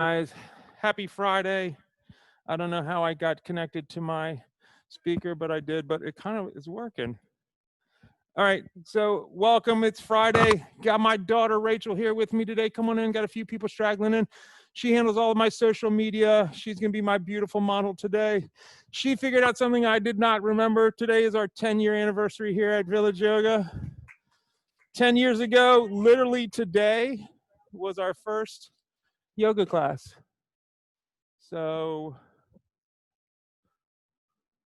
Guys, happy Friday. I don't know how I got connected to my speaker, but I did, but it kind of is working. All right, so welcome. It's Friday. Got my daughter Rachel here with me today. Come on in. Got a few people straggling in. She handles all of my social media. She's going to be my beautiful model today. She figured out something I did not remember. Today is our 10-year anniversary here at Village Yoga. 10 years ago, literally today, was our first yoga class. So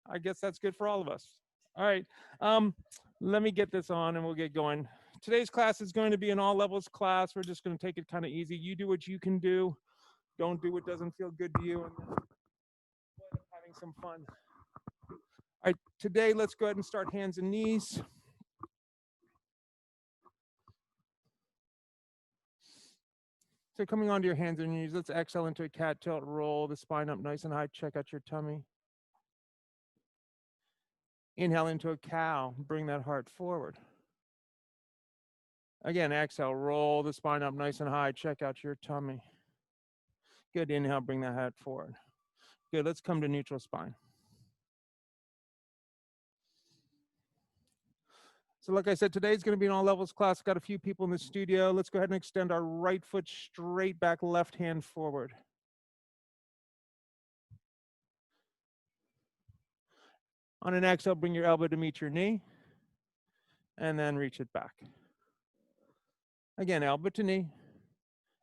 I guess that's good for all of us. All right, um, let me get this on and we'll get going. Today's class is going to be an all levels class. We're just going to take it kind of easy. You do what you can do. Don't do what doesn't feel good to you, and then having some fun. All right, today let's go ahead and start hands and knees. So coming onto your hands and knees, let's exhale into a cat tilt, roll the spine up nice and high, check out your tummy. Inhale into a cow, bring that heart forward. Again, exhale, roll the spine up nice and high, check out your tummy. Good, inhale, bring that head forward. Good, let's come to neutral spine. So like I said, today's gonna be an all levels class. Got a few people in the studio. Let's go ahead and extend our right foot straight back, left hand forward. On an exhale, bring your elbow to meet your knee, and then reach it back. Again, elbow to knee,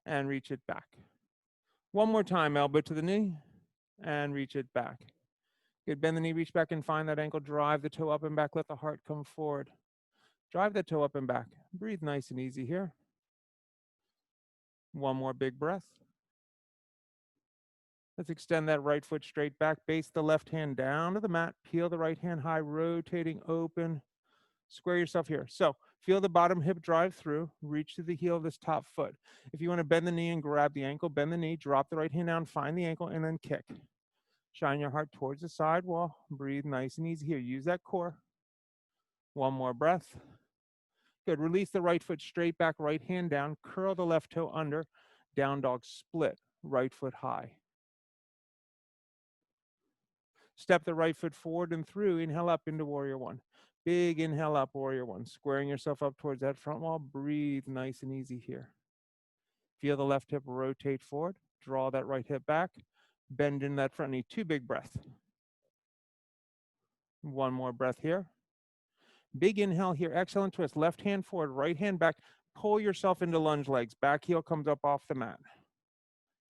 and reach it back. One more time, elbow to the knee, and reach it back. Good, bend the knee, reach back and find that ankle, drive the toe up and back, let the heart come forward. Drive the toe up and back. Breathe nice and easy here. One more big breath. Let's extend that right foot straight back, base the left hand down to the mat, peel the right hand high, rotating open. Square yourself here. So feel the bottom hip drive through, reach to the heel of this top foot. If you want to bend the knee and grab the ankle, bend the knee, drop the right hand down, find the ankle, and then kick. Shine your heart towards the side wall. Breathe nice and easy here. Use that core. One more breath. Good. Release the right foot straight back, right hand down, curl the left toe under, down dog split, right foot high. Step the right foot forward and through. Inhale up into warrior one. Big inhale up, warrior one. Squaring yourself up towards that front wall. Breathe nice and easy here. Feel the left hip rotate forward. Draw that right hip back. Bend in that front knee. Two big breaths. One more breath here. Big inhale here. Exhale and twist. Left hand forward, right hand back. Pull yourself into lunge legs. Back heel comes up off the mat.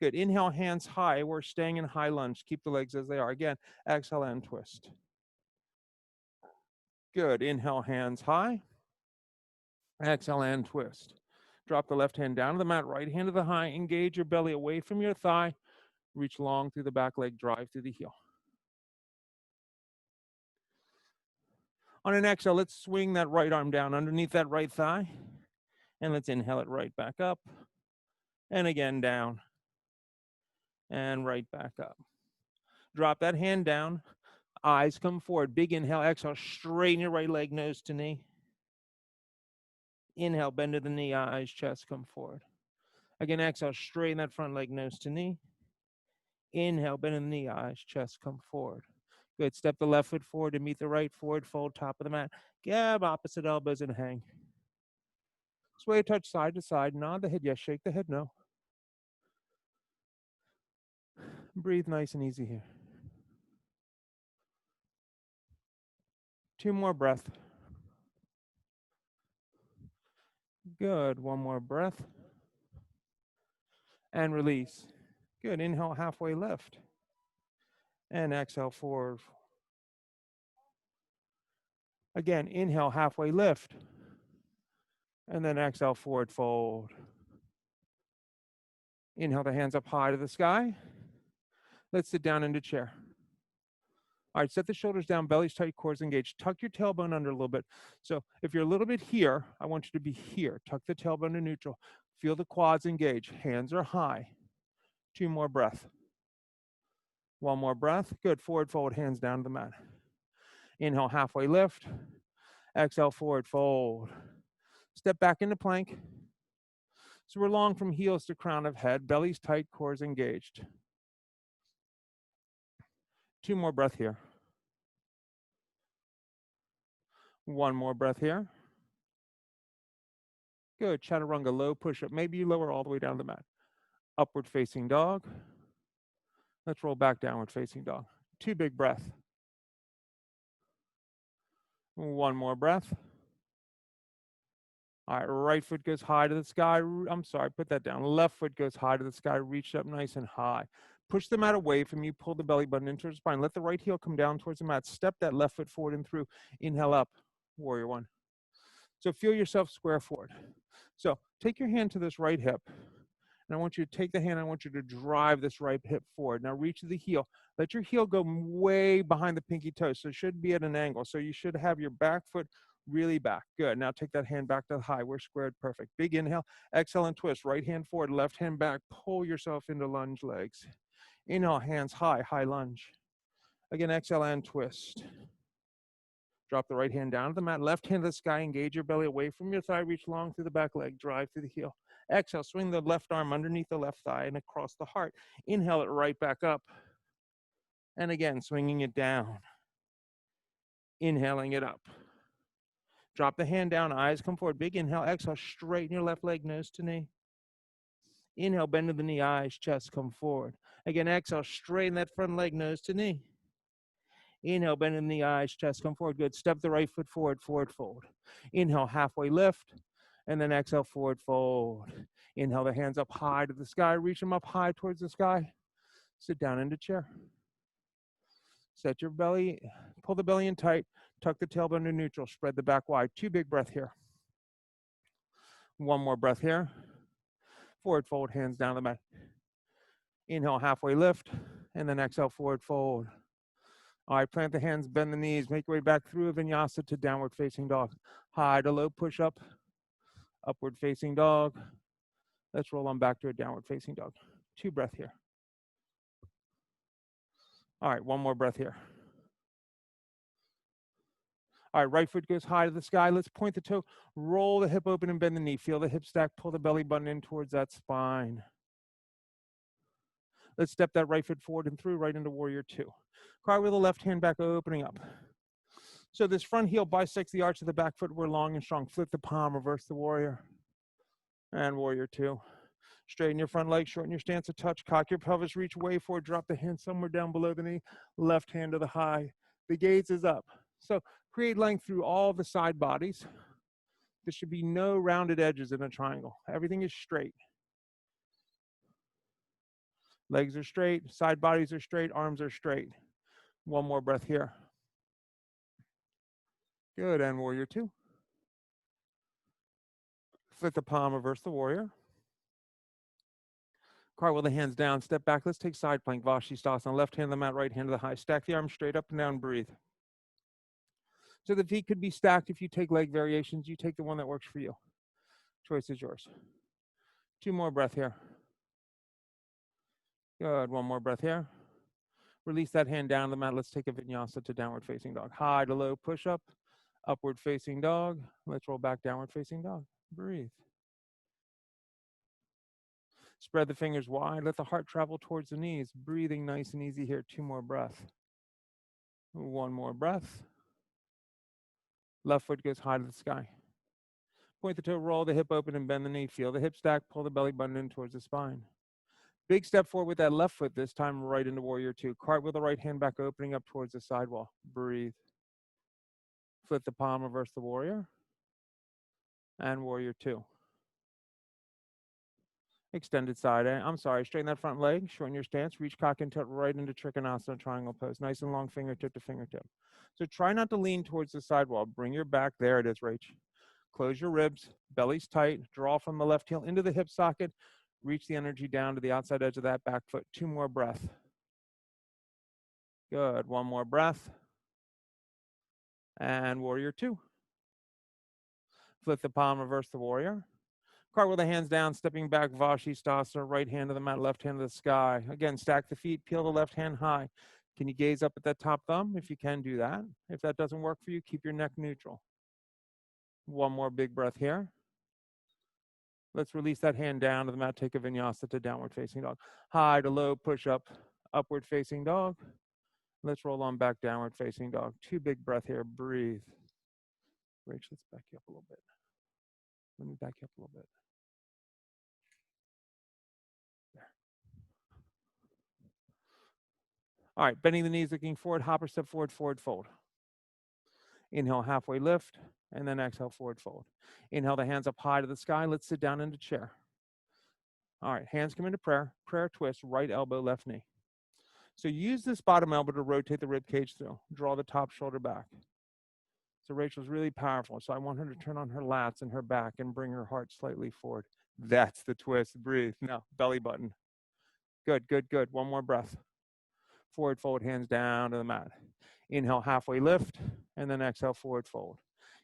Good. Inhale, hands high. We're staying in high lunge. Keep the legs as they are. Again, exhale and twist. Good. Inhale, hands high. Exhale and twist. Drop the left hand down to the mat, right hand to the high. Engage your belly away from your thigh. Reach long through the back leg, drive through the heel. On an exhale, let's swing that right arm down underneath that right thigh. And let's inhale it right back up. And again, down. And right back up. Drop that hand down. Eyes come forward. Big inhale, exhale, straighten your right leg, nose to knee. Inhale, bend to the knee, eyes, chest come forward. Again, exhale, straighten that front leg, nose to knee. Inhale, bend in the knee, eyes, chest come forward. Good. Step the left foot forward to meet the right, forward fold, top of the mat. Grab opposite elbows and hang. Sway a touch side to side. Nod the head yes, shake the head no. Breathe nice and easy here. Two more breaths. Good. One more breath. And release. Good. Inhale, halfway lift. And exhale, forward. Again, inhale, halfway lift. And then exhale, forward fold. Inhale the hands up high to the sky. Let's sit down into chair. All right, set the shoulders down, belly's tight, cores engaged. Tuck your tailbone under a little bit. So if you're a little bit here, I want you to be here. Tuck the tailbone to neutral. Feel the quads engage. Hands are high. Two more breaths. One more breath. Good. Forward fold, hands down to the mat. Inhale, halfway lift. Exhale, forward fold. Step back into plank. So we're long from heels to crown of head, belly's tight, core's engaged. 2 more breath here. 1 more breath here. Good, chaturanga, low push-up. Maybe you lower all the way down to the mat. Upward facing dog. Let's roll back, downward facing dog. 2 big breaths. 1 more breath. All right, right foot goes high to the sky. I'm sorry, put that down. Left foot goes high to the sky, reach up nice and high. Push the mat away from you, pull the belly button into the spine. Let the right heel come down towards the mat. Step that left foot forward and through. Inhale up, warrior 1. So feel yourself square forward. So take your hand to this right hip. And I want you to take the hand, I want you to drive this right hip forward. Now reach the heel. Let your heel go way behind the pinky toe. So it should be at an angle. So you should have your back foot really back. Good. Now take that hand back to the high. We're squared. Perfect. Big inhale. Exhale and twist. Right hand forward, left hand back. Pull yourself into lunge legs. Inhale, hands high, high lunge. Again, exhale and twist. Drop the right hand down to the mat. Left hand to the sky. Engage your belly away from your thigh. Reach long through the back leg. Drive through the heel. Exhale, swing the left arm underneath the left thigh and across the heart. Inhale it right back up. And again, swinging it down. Inhaling it up. Drop the hand down, eyes come forward. Big inhale, exhale, straighten your left leg, nose to knee. Inhale, bend to the knee, eyes, chest come forward. Again, exhale, straighten that front leg, nose to knee. Inhale, bend in the eyes, chest come forward. Good. Step the right foot forward, forward fold. Inhale, halfway lift, and then exhale, forward fold. Inhale, the hands up high to the sky. Reach them up high towards the sky. Sit down into chair. Set your belly, pull the belly in tight. Tuck the tailbone to neutral. Spread the back wide. 2 big breaths here. 1 more breath here. Forward fold, hands down the mat. Inhale, halfway lift, and then exhale, forward fold. All right, plant the hands, bend the knees, make your way back through a vinyasa to downward facing dog. High to low push up, upward facing dog. Let's roll on back to a downward facing dog. 2 breaths here. All right, 1 more breath here. All right, right foot goes high to the sky. Let's point the toe, roll the hip open and bend the knee. Feel the hip stack, pull the belly button in towards that spine. Let's step that right foot forward and through right into warrior 2. Cry with the left hand back, opening up. So this front heel bisects the arch of the back foot. We're long and strong. Flip the palm, reverse the warrior. And warrior 2. Straighten your front leg, shorten your stance a touch. Cock your pelvis, reach way forward. Drop the hand somewhere down below the knee. Left hand to the high. The gaze is up. So create length through all the side bodies. There should be no rounded edges in a triangle. Everything is straight. Legs are straight, side bodies are straight, arms are straight. 1 more breath here. Good, and warrior 2. Flip the palm, reverse the warrior. Cartwheel the hands down, step back. Let's take side plank, Vashisthasana. Left hand to the mat, right hand to the high. Stack the arms straight up and down, breathe. So the feet could be stacked. If you take leg variations, you take the one that works for you. Choice is yours. 2 more breath here. Good, 1 more breath here. Release that hand down to the mat. Let's take a vinyasa to downward facing dog. High to low push up, upward facing dog. Let's roll back, downward facing dog. Breathe. Spread the fingers wide. Let the heart travel towards the knees. Breathing nice and easy here. 2 more breaths. 1 more breath. Left foot goes high to the sky. Point the toe, roll the hip open and bend the knee. Feel the hip stack, pull the belly button in towards the spine. Big step forward with that left foot, this time right into warrior 2. Cartwheel the right hand back, opening up towards the sidewall. Breathe. Flip the palm, reverse the warrior. And warrior 2. Extended side, straighten that front leg, shorten your stance, reach cock and tilt right into Trikonasana triangle pose. Nice and long fingertip to fingertip. So try not to lean towards the sidewall. Bring your back, there it is, Rach. Close your ribs, belly's tight, draw from the left heel into the hip socket, reach the energy down to the outside edge of that back foot. 2 more breaths. Good, 1 more breath. And warrior 2. Flip the palm, reverse the warrior. Cartwheel the hands down, stepping back, Vashisthasana, right hand to the mat, left hand to the sky. Again, stack the feet, peel the left hand high. Can you gaze up at that top thumb? If you can, do that. If that doesn't work for you, keep your neck neutral. 1 more big breath here. Let's release that hand down to the mat. Take a vinyasa to downward facing dog. High to low, push up, upward facing dog. Let's roll on back, downward facing dog. 2 big breath here. Breathe. Rach, let's back you up a little bit. Let me back you up a little bit. There. All right, bending the knees, looking forward, hopper step forward, forward fold. Inhale, halfway lift, and then exhale, forward fold. Inhale, the hands up high to the sky. Let's sit down into chair. All right, hands come into prayer. Prayer twist, right elbow, left knee. So use this bottom elbow to rotate the rib cage through. Draw the top shoulder back. So Rachel's really powerful. So I want her to turn on her lats and her back and bring her heart slightly forward. That's the twist. Breathe. Now, belly button. Good, good, good. One more breath. Forward fold, hands down to the mat. Inhale, halfway lift, and then exhale, forward fold.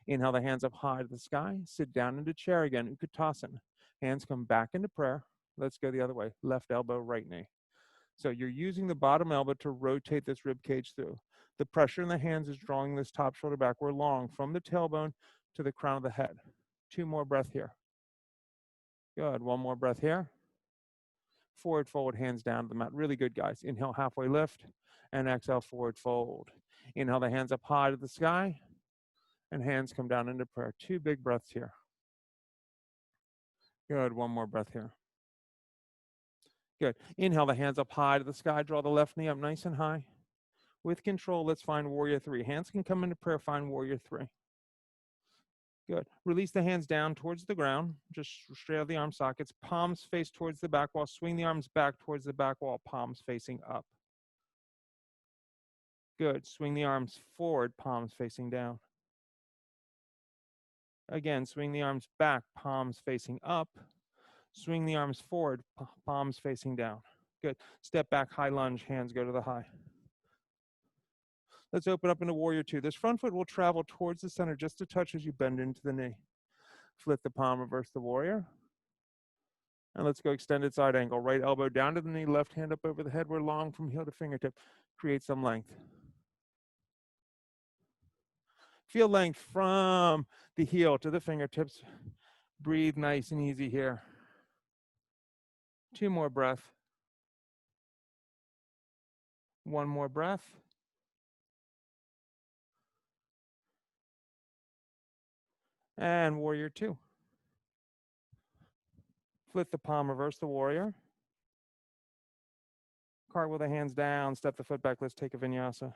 Inhale, the hands up high to the sky. Sit down into chair again, Utkatasana. Hands come back into prayer. Let's go the other way. Left elbow, right knee. So you're using the bottom elbow to rotate this rib cage through. The pressure in the hands is drawing this top shoulder back. We're long from the tailbone to the crown of the head. 2 more breaths here. Good. 1 more breath here. Forward fold, hands down to the mat. Really good, guys. Inhale, halfway lift, and exhale, forward fold. Inhale, the hands up high to the sky, and hands come down into prayer. 2 big breaths here. Good. 1 more breath here. Good. Inhale, the hands up high to the sky. Draw the left knee up nice and high. With control, let's find warrior 3. Hands can come into prayer, find warrior 3. Good. Release the hands down towards the ground, just straight out of the arm sockets. Palms face towards the back wall. Swing the arms back towards the back wall, palms facing up. Good. Swing the arms forward, palms facing down. Again, swing the arms back, palms facing up. Swing the arms forward, palms facing down. Good. Step back, high lunge, hands go to the high. Let's open up into warrior 2. This front foot will travel towards the center just a touch as you bend into the knee. Flip the palm, reverse the warrior. And let's go extended side angle. Right elbow down to the knee, left hand up over the head. We're long from heel to fingertip. Create some length. Feel length from the heel to the fingertips. Breathe nice and easy here. 2 more breaths. 1 more breath. And warrior 2. Flip the palm, reverse the warrior. Cartwheel the hands down, step the foot back. Let's take a vinyasa.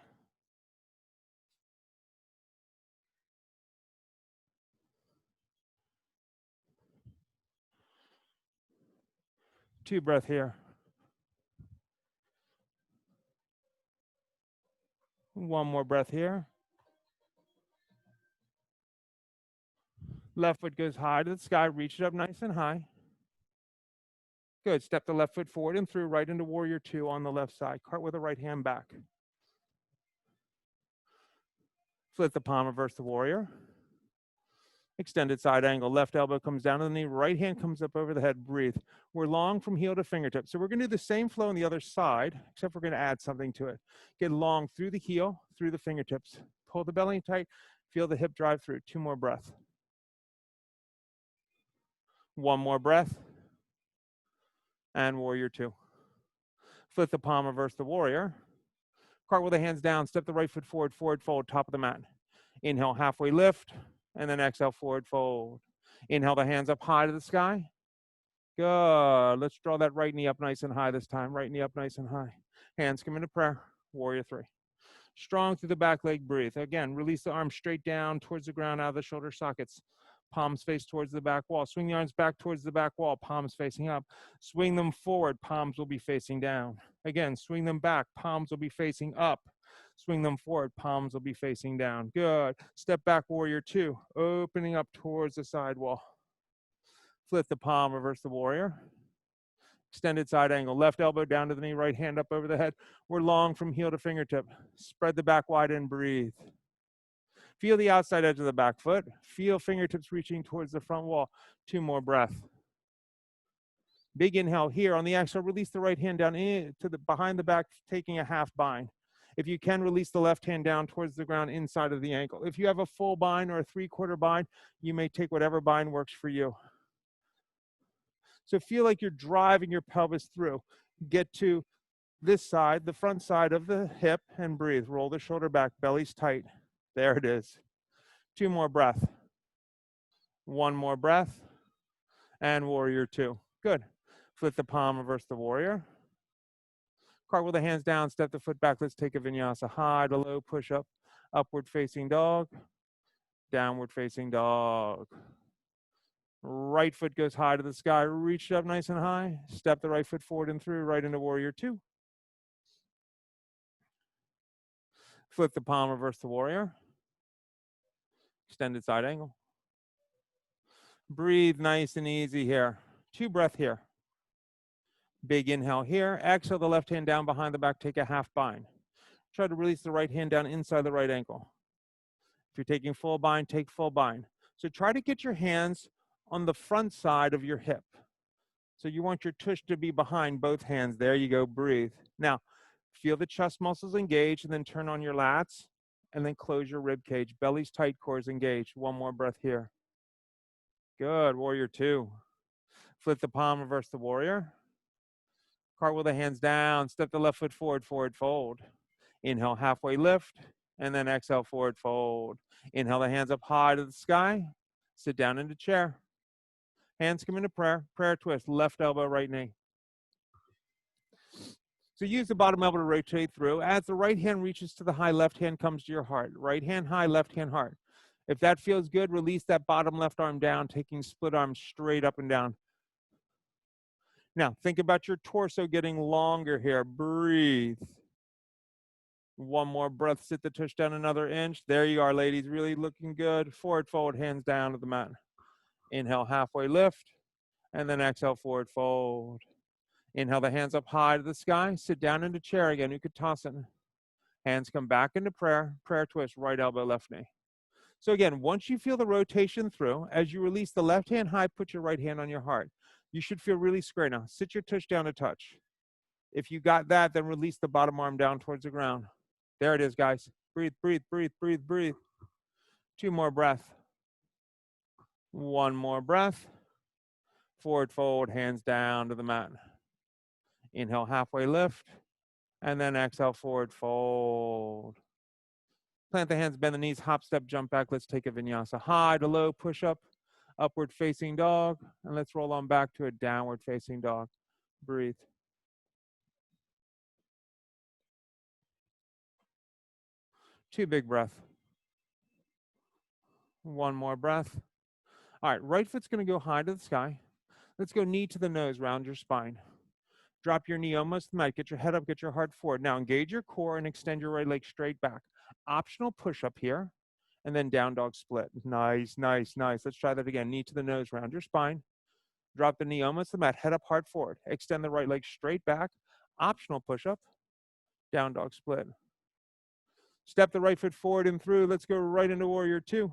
Two breath here. 1 more breath here. Left foot goes high to the sky. Reach it up nice and high. Good. Step the left foot forward and through, right into warrior 2 on the left side. Cart with the right hand back. Flip the palm, reverse the warrior. Extended side angle. Left elbow comes down to the knee. Right hand comes up over the head. Breathe. We're long from heel to fingertip. So we're going to do the same flow on the other side, except we're going to add something to it. Get long through the heel, through the fingertips. Pull the belly tight. Feel the hip drive through. 2 more breaths. 1 more breath. And warrior 2. Flip the palm, reverse the warrior. Cartwheel the hands down. Step the right foot forward, forward fold, top of the mat. Inhale, halfway lift. And then exhale, forward fold. Inhale, the hands up high to the sky. Good. Let's draw that right knee up nice and high this time. Right knee up nice and high. Hands come into prayer. Warrior 3. Strong through the back leg. Breathe. Again, release the arms straight down towards the ground out of the shoulder sockets. Palms face towards the back wall. Swing the arms back towards the back wall. Palms facing up. Swing them forward. Palms will be facing down. Again, swing them back. Palms will be facing up. Swing them forward. Palms will be facing down. Good. Step back, warrior 2. Opening up towards the side wall. Flip the palm, reverse the warrior. Extended side angle. Left elbow down to the knee, right hand up over the head. We're long from heel to fingertip. Spread the back wide and breathe. Feel the outside edge of the back foot. Feel fingertips reaching towards the front wall. 2 more breaths. Big inhale here. On the exhale, release the right hand down to the behind the back, taking a half bind. If you can, release the left hand down towards the ground inside of the ankle. If you have a full bind or a 3/4 bind, you may take whatever bind works for you. So feel like you're driving your pelvis through. Get to this side, the front side of the hip, and breathe. Roll the shoulder back, belly's tight. There it is. 2 more breath. 1 more breath. And warrior 2. Good. Flip the palm, reverse the warrior. Cartwheel the hands down, step the foot back. Let's take a vinyasa. High to low, push up, upward facing dog, downward facing dog. Right foot goes high to the sky, reach it up nice and high. Step the right foot forward and through, right into warrior 2. Flip the palm, reverse the warrior. Extended side angle. Breathe nice and easy here. 2 breath here. Big inhale here. Exhale the left hand down behind the back, take a half bind. Try to release the right hand down inside the right ankle. If you're taking full bind, take full bind. So try to get your hands on the front side of your hip. So you want your tush to be behind both hands. There you go, breathe. Now, feel the chest muscles engage and then turn on your lats and then close your rib cage. Belly's tight, core's engaged. 1 more breath here. Good, warrior 2. Flip the palm, reverse the warrior. Cartwheel the hands down, step the left foot forward, forward fold. Inhale, halfway lift, and then exhale, forward fold. Inhale the hands up high to the sky. Sit down into chair. Hands come into prayer. Prayer twist, left elbow, right knee. So use the bottom elbow to rotate through. As the right hand reaches to the high, left hand comes to your heart. Right hand high, left hand heart. If that feels good, release that bottom left arm down, taking split arms straight up and down. Now, think about your torso getting longer here. Breathe. 1 more breath. Sit the tush down another inch. There you are, ladies. Really looking good. Forward fold, hands down to the mat. Inhale, halfway lift. And then exhale, forward fold. Inhale the hands up high to the sky. Sit down into chair again. Utkatasana. Hands come back into prayer. Prayer twist, right elbow, left knee. So again, once you feel the rotation through, as you release the left hand high, put your right hand on your heart. You should feel really square now. Sit your tush down to touch. If you got that, then release the bottom arm down towards the ground. There it is, guys. Breathe, breathe, breathe, breathe, breathe. 2 more breath. 1 more breath. Forward fold, hands down to the mat. Inhale, halfway lift. And then exhale, forward fold. Plant the hands, bend the knees, hop, step, jump back. Let's take a vinyasa. High to low, push up, upward facing dog. And let's roll on back to a downward facing dog. Breathe. Two big breath. 1 more breath. All right, right foot's going to go high to the sky. Let's go knee to the nose, round your spine. Drop your knee almost to the mat. Get your head up, get your heart forward. Now engage your core and extend your right leg straight back. Optional push up here, and then down dog split. Nice, nice, nice. Let's try that again. Knee to the nose, round your spine. Drop the knee almost to the mat. Head up, heart forward. Extend the right leg straight back. Optional push up, down dog split. Step the right foot forward and through. Let's go right into warrior 2.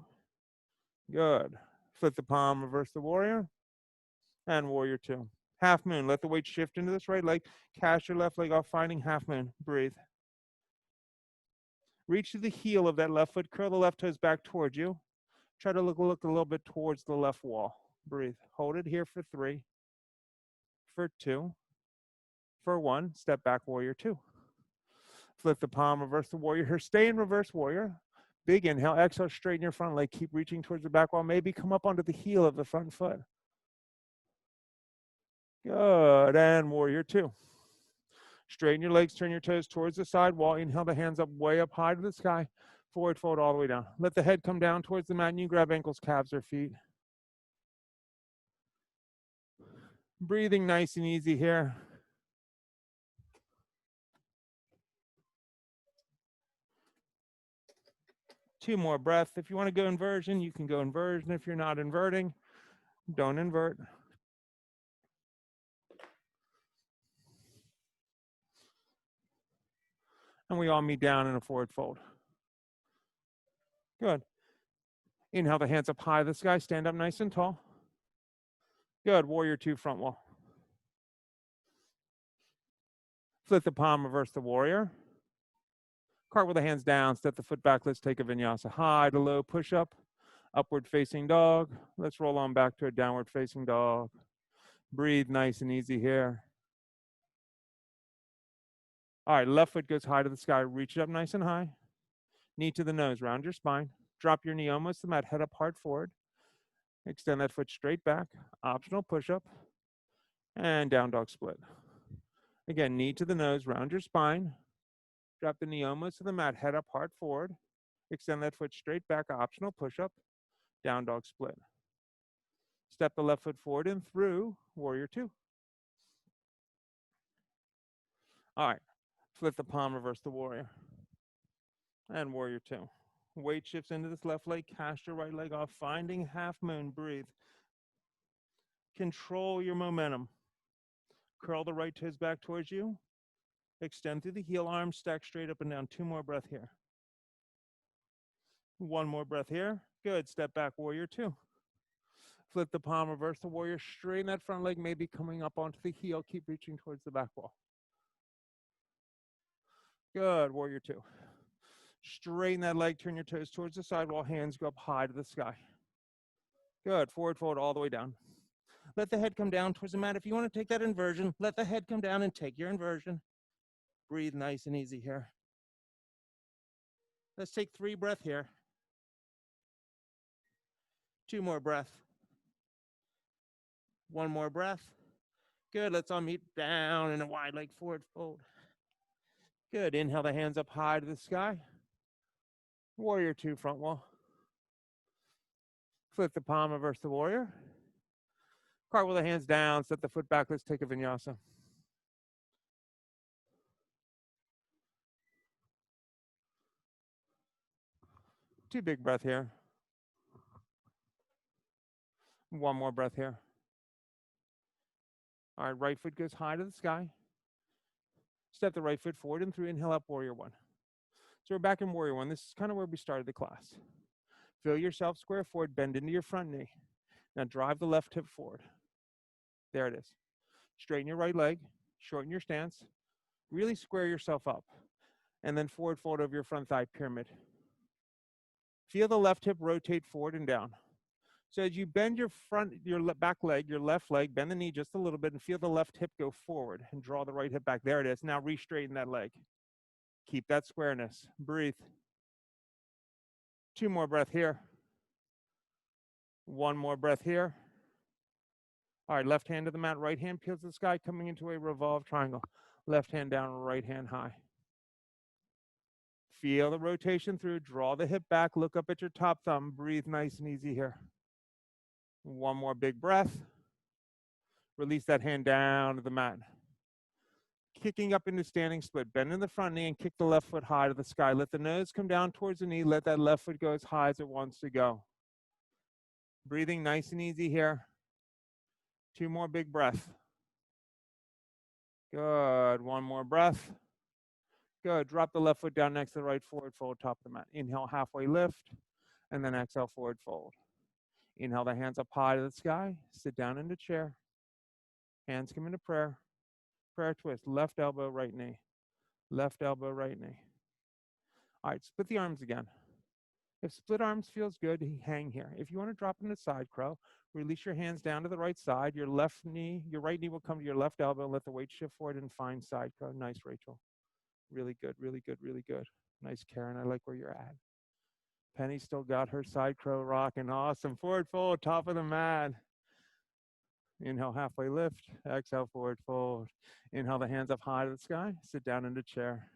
Good. Flip the palm, reverse the warrior, and warrior 2. Half moon. Let the weight shift into this right leg. Cast your left leg off, finding half moon. Breathe. Reach to the heel of that left foot. Curl the left toes back towards you. Try to look a little bit towards the left wall. Breathe. Hold it here for 3, for 2, for 1. Step back, warrior 2. Flip the palm, reverse the warrior here. Stay in reverse warrior. Big inhale. Exhale, straighten your front leg. Keep reaching towards the back wall. Maybe come up onto the heel of the front foot. Good. And warrior 2. Straighten your legs, turn your toes towards the side wall. Inhale the hands up way up high to the sky. Forward fold all the way down. Let the head come down towards the mat and you grab ankles, calves, or feet. Breathing nice and easy here. Two more breaths. If you want to go inversion, you can go inversion. If you're not inverting, don't invert. And we all meet down in a forward fold. Good. Inhale the hands up high to the sky. Stand up nice and tall. Good. Warrior 2, front wall. Flip the palm, reverse the warrior. Cartwheel the hands down, step the foot back. Let's take a vinyasa. High to low, push up. Upward facing dog. Let's roll on back to a downward facing dog. Breathe nice and easy here. All right, left foot goes high to the sky. Reach it up nice and high. Knee to the nose, round your spine. Drop your knee almost to the mat, head up hard forward. Extend that foot straight back. Optional push-up. And down dog split. Again, knee to the nose, round your spine. Drop the knee almost to the mat, head up hard forward. Extend that foot straight back, optional push-up. Down dog split. Step the left foot forward and through, warrior two. All right, flip the palm, reverse the warrior. And warrior two. Weight shifts into this left leg, cast your right leg off, finding half moon, breathe. Control your momentum. Curl the right toes back towards you. Extend through the heel, arms stack straight up and down. 2 more breath here. 1 more breath here. Good, step back, warrior two. Flip the palm, reverse the warrior, straighten that front leg, maybe coming up onto the heel, keep reaching towards the back wall. Good, warrior two. Straighten that leg, turn your toes towards the sidewall, hands go up high to the sky. Good, forward fold all the way down. Let the head come down towards the mat. If you want to take that inversion, let the head come down and take your inversion. Breathe nice and easy here. Let's take 3 breaths here. 2 more breaths. 1 more breath. Good, let's all meet down in a wide leg forward fold. Good, inhale the hands up high to the sky. Warrior two, front wall. Flip the palm, reverse the warrior. Cartwheel the hands down, set the foot back, let's take a vinyasa. Two big breath here. 1 more breath here. All right, right foot goes high to the sky. Step the right foot forward and through, inhale up, warrior one. So we're back in warrior one. This is kind of where we started the class. Feel yourself square forward, bend into your front knee. Now drive the left hip forward. There it is. Straighten your right leg, shorten your stance, really square yourself up, and then forward fold over your front thigh, pyramid. Feel the left hip rotate forward and down. So as you bend your back leg, your left leg, bend the knee just a little bit and feel the left hip go forward and draw the right hip back. There it is. Now re-straighten that leg. Keep that squareness. Breathe. 2 more breath here. 1 more breath here. All right, left hand to the mat, right hand peels the sky, coming into a revolved triangle. Left hand down, right hand high. Feel the rotation through, draw the hip back, look up at your top thumb, breathe nice and easy here. 1 more big breath. Release that hand down to the mat. Kicking up into standing split, bend in the front knee and kick the left foot high to the sky. Let the nose come down towards the knee, let that left foot go as high as it wants to go. Breathing nice and easy here. 2 more big breaths. Good, 1 more breath. Good, drop the left foot down next to the right, forward fold, top of the mat. Inhale, halfway lift, and then exhale, forward fold. Inhale the hands up high to the sky, sit down into chair. Hands come into prayer. Prayer twist, left elbow, right knee. Left elbow, right knee. All right, split the arms again. If split arms feels good, hang here. If you want to drop into side crow, release your hands down to the right side. Your right knee will come to your left elbow and let the weight shift forward and find side crow. Nice, Rachel. Really good, really good, really good. Nice, Karen. I like where you're at. Penny still got her side crow rocking. Awesome. Forward fold, top of the mat. Inhale, halfway lift. Exhale, forward fold. Inhale the hands up high to the sky. Sit down into chair.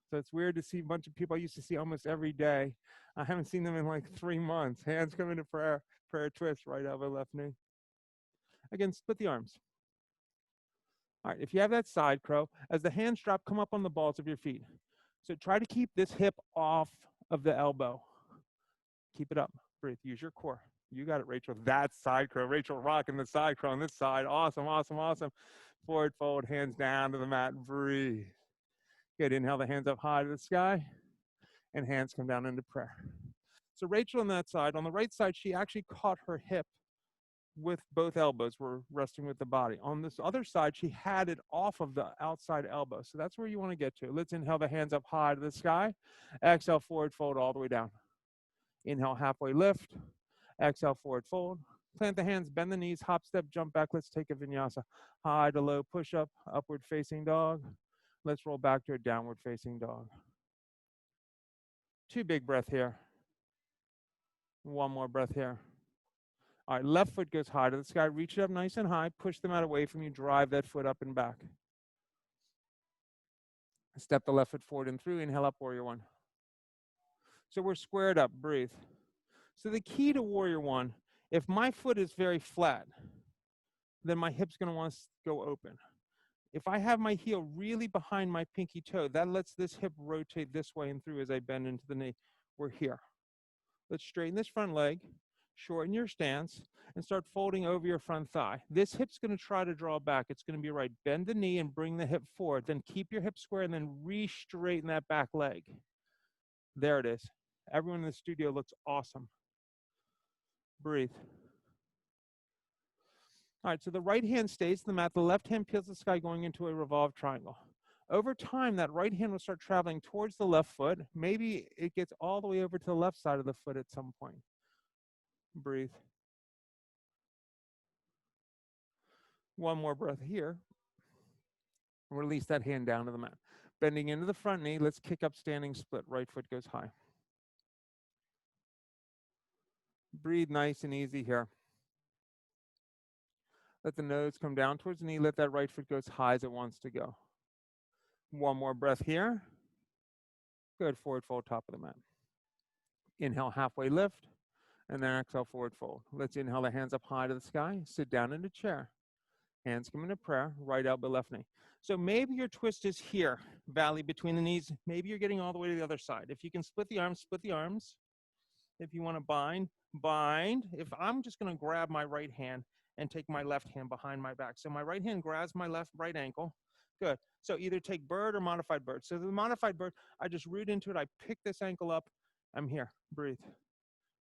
So it's weird to see a bunch of people I used to see almost every day. I haven't seen them in like 3 months. Hands come into prayer. Prayer twist, right elbow, left knee. Again, split the arms. All right, if you have that side crow, as the hands drop, come up on the balls of your feet. So try to keep this hip off of the elbow. Keep it up. Breathe. Use your core. You got it, Rachel. That's side crow. Rachel rocking the side crow on this side. Awesome, awesome, awesome. Forward fold, hands down to the mat. Breathe. Good. Inhale the hands up high to the sky, and hands come down into prayer. So Rachel on that side, on the right side, she actually caught her hip with both elbows, were resting with the body. On this other side, she had it off of the outside elbow. So that's where you want to get to. Let's inhale the hands up high to the sky. Exhale, forward fold all the way down. Inhale, halfway lift. Exhale, forward fold. Plant the hands, bend the knees, hop, step, jump back. Let's take a vinyasa. High to low push up, upward facing dog. Let's roll back to a downward facing dog. 2 big breath here. 1 more breath here. All right, left foot goes high to the sky. Reach it up nice and high. Push the mat away from you. Drive that foot up and back. Step the left foot forward and through. Inhale up, warrior 1. So we're squared up. Breathe. So the key to warrior 1, if my foot is very flat, then my hip's going to want to go open. If I have my heel really behind my pinky toe, that lets this hip rotate this way and through as I bend into the knee. We're here. Let's straighten this front leg, shorten your stance, and start folding over your front thigh. This hip's going to try to draw back. It's going to be right. Bend the knee and bring the hip forward. Then keep your hip square and then re-straighten that back leg. There it is. Everyone in the studio looks awesome. Breathe. All right, so the right hand stays the mat. The left hand peels the sky going into a revolved triangle. Over time, that right hand will start traveling towards the left foot. Maybe it gets all the way over to the left side of the foot at some point. Breathe. 1 more breath here. Release that hand down to the mat. Bending into the front knee, let's kick up standing split. Right foot goes high. Breathe nice and easy here. Let the nose come down towards the knee. Let that right foot go as high as it wants to go. 1 more breath here. Good, forward fold, top of the mat. Inhale, halfway lift, and then exhale, forward fold. Let's inhale the hands up high to the sky. Sit down into chair. Hands come into prayer, right elbow, left knee. So maybe your twist is here, valley between the knees. Maybe you're getting all the way to the other side. If you can split the arms, split the arms. If you want to bind, bind. If I'm just going to grab my right hand and take my left hand behind my back. So my right hand grabs my right ankle. Good. So either take bird or modified bird. So the modified bird, I just root into it. I pick this ankle up. I'm here. Breathe.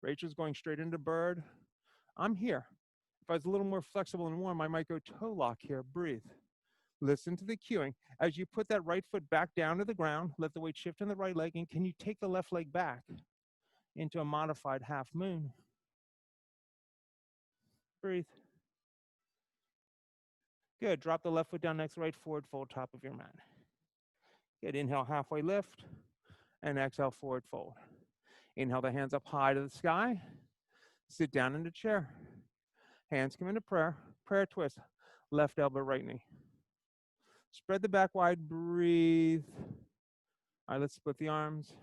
Rachel's going straight into bird. I'm here. If I was a little more flexible and warm, I might go toe lock here. Breathe. Listen to the cueing. As you put that right foot back down to the ground, let the weight shift in the right leg. And can you take the left leg back into a modified half moon? Breathe. Good. Drop the left foot down next to right, forward fold, top of your mat. Good. Inhale, halfway lift, and exhale, forward fold. Inhale the hands up high to the sky. Sit down into chair. Hands come into prayer. Prayer twist. Left elbow, right knee. Spread the back wide. Breathe. All right, let's split the arms.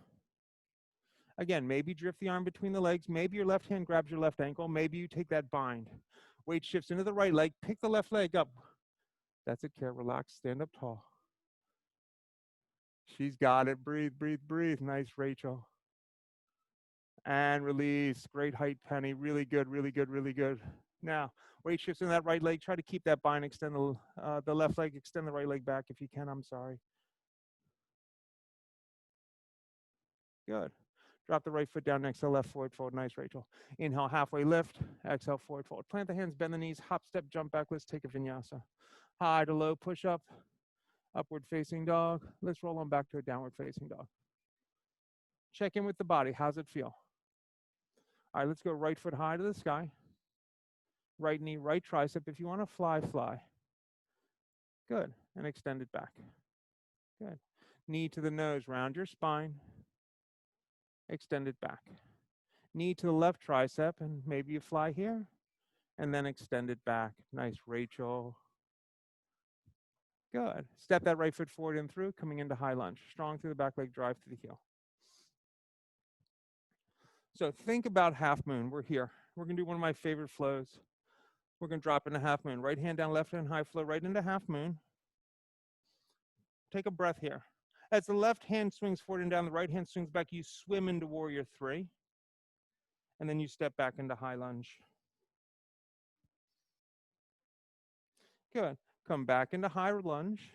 Again, maybe drift the arm between the legs. Maybe your left hand grabs your left ankle. Maybe you take that bind. Weight shifts into the right leg. Pick the left leg up. That's it, Care. Relax. Stand up tall. She's got it. Breathe, breathe, breathe. Nice, Rachel. And release. Great height, Penny. Really good, really good, really good. Now, weight shifts in that right leg. Try to keep that bind. Extend the left leg. Extend the right leg back if you can. I'm sorry. Good. Drop the right foot down next to the left, forward fold. Nice, Rachel. Inhale, halfway lift. Exhale, forward fold. Plant the hands, bend the knees, hop, step, jump back. Let's take a vinyasa. High to low, push up. Upward facing dog. Let's roll on back to a downward facing dog. Check in with the body. How's it feel? All right, let's go right foot high to the sky. Right knee, right tricep. If you want to fly, fly. Good. And extend it back. Good. Knee to the nose, round your spine. Extend it back. Knee to the left tricep, and maybe you fly here, and then extend it back. Nice, Rachel. Good. Step that right foot forward and through, coming into high lunge. Strong through the back leg, drive to the heel. So think about half moon. We're here. We're going to do one of my favorite flows. We're going to drop into half moon. Right hand down, left hand high, flow right into half moon. Take a breath here. As the left hand swings forward and down, the right hand swings back, you swim into warrior 3. And then you step back into high lunge. Good. Come back into high lunge.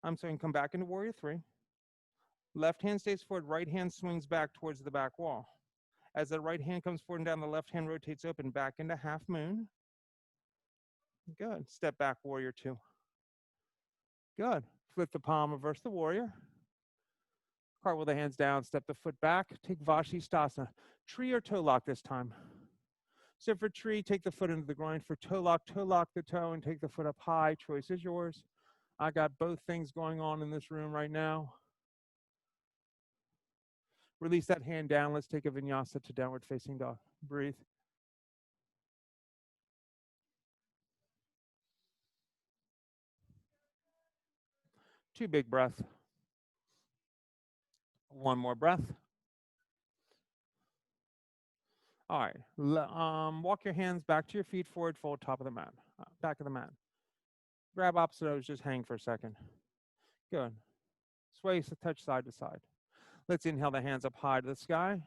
Come back into warrior 3. Left hand stays forward, right hand swings back towards the back wall. As the right hand comes forward and down, the left hand rotates open back into half moon. Good. Step back, warrior 2. Good. Flip the palm, reverse the warrior. Cartwheel the hands down, step the foot back. Take Vashisthasana. Tree or toe lock this time. So for tree, take the foot into the groin. For toe lock the toe and take the foot up high. Choice is yours. I got both things going on in this room right now. Release that hand down. Let's take a vinyasa to downward facing dog. Breathe. Two big breaths. One more breath. All right. Walk your hands back to your feet, forward fold, top of the mat, back of the mat. Grab opposite toes, just hang for a second. Good. Sway, touch side to side. Let's inhale the hands up high to the sky,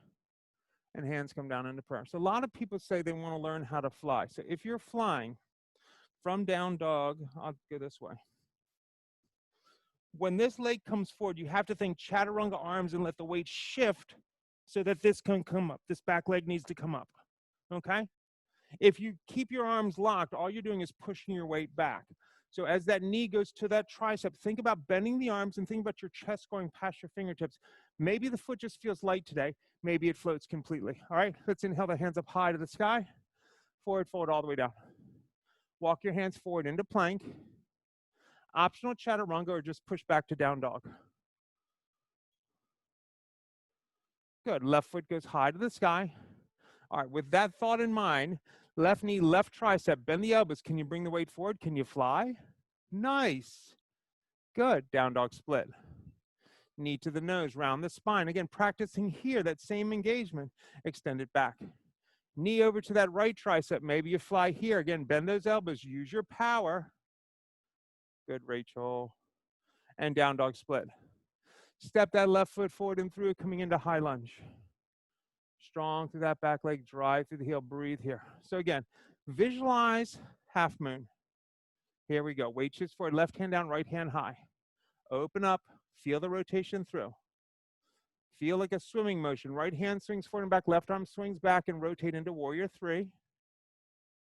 and hands come down into prayer. So a lot of people say they want to learn how to fly. So if you're flying from down dog, I'll go this way. When this leg comes forward, you have to think chaturanga arms and let the weight shift so that this can come up. This back leg needs to come up, okay? If you keep your arms locked, all you're doing is pushing your weight back. So as that knee goes to that tricep, think about bending the arms and think about your chest going past your fingertips. Maybe the foot just feels light today. Maybe it floats completely. All right, let's inhale the hands up high to the sky. Forward fold all the way down. Walk your hands forward into plank. Optional chaturanga or just push back to down dog. Good. Left foot goes high to the sky. All right, with that thought in mind, left knee, left tricep, bend the elbows. Can you bring the weight forward? Can you fly? Nice. Good. Down dog split. Knee to the nose, round the spine. Again, practicing here, that same engagement. Extend it back. Knee over to that right tricep. Maybe you fly here. Again, bend those elbows. Use your power. Good, Rachel. And down dog split. Step that left foot forward and through, coming into high lunge. Strong through that back leg, drive through the heel, breathe here. So again, visualize half moon. Here we go. Weight shifts forward, left hand down, right hand high. Open up, feel the rotation through. Feel like a swimming motion. Right hand swings forward and back, left arm swings back and rotate into warrior three.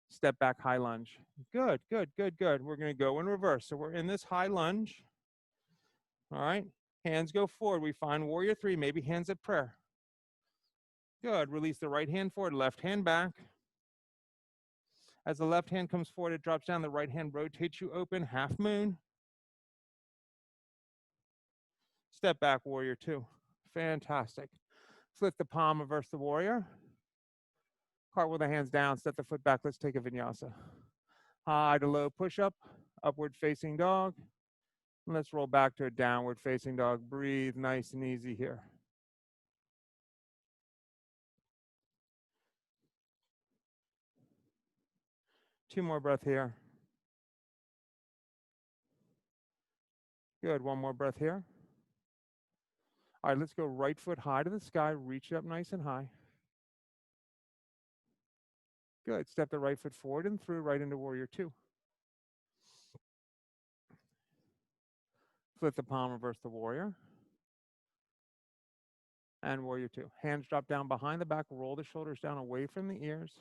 Step back, high lunge. Good, good, good, good. We're gonna go in reverse. So we're in this high lunge. All right, hands go forward. We find warrior three, maybe hands at prayer. Good, release the right hand forward, left hand back. As the left hand comes forward, it drops down, the right hand rotates you open, half moon. Step back, warrior two. Fantastic. Flip the palm, reverse the warrior. Cartwheel the hands down, step the foot back, let's take a vinyasa. High to low push-up, upward facing dog. Let's roll back to a downward facing dog. Breathe nice and easy here. Two more breath here. Good, one more breath here. All right, let's go right foot high to the sky, reach it up nice and high. Good, step the right foot forward and through, right into warrior two. Flip the palm, reverse the warrior. And warrior two. Hands drop down behind the back, roll the shoulders down away from the ears.